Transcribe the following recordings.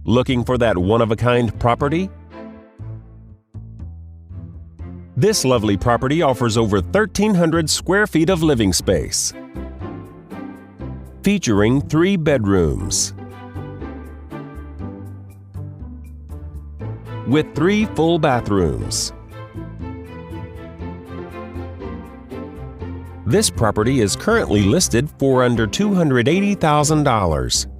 Looking for that one-of-a-kind property? This lovely property offers over 1,300 square feet of living space, featuring 3 bedrooms with 3 full bathrooms. This property is currently listed for under $280,000.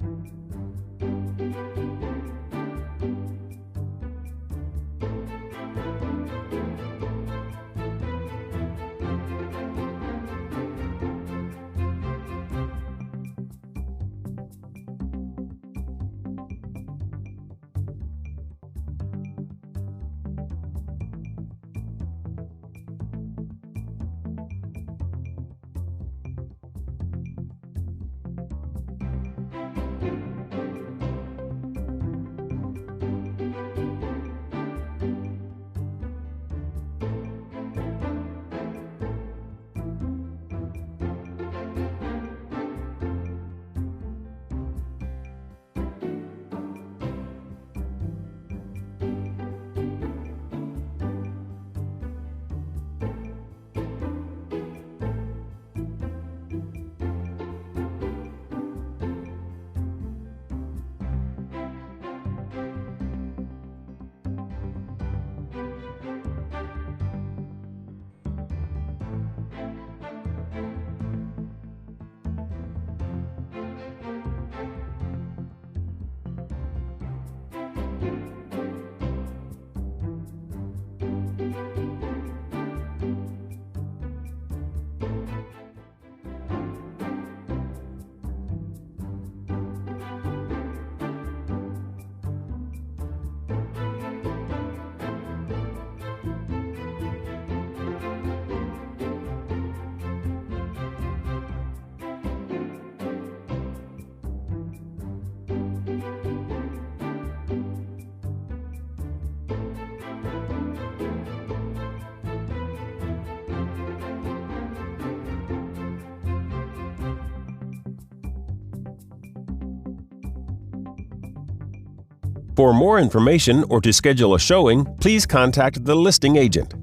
For more information or to schedule a showing, please contact the listing agent.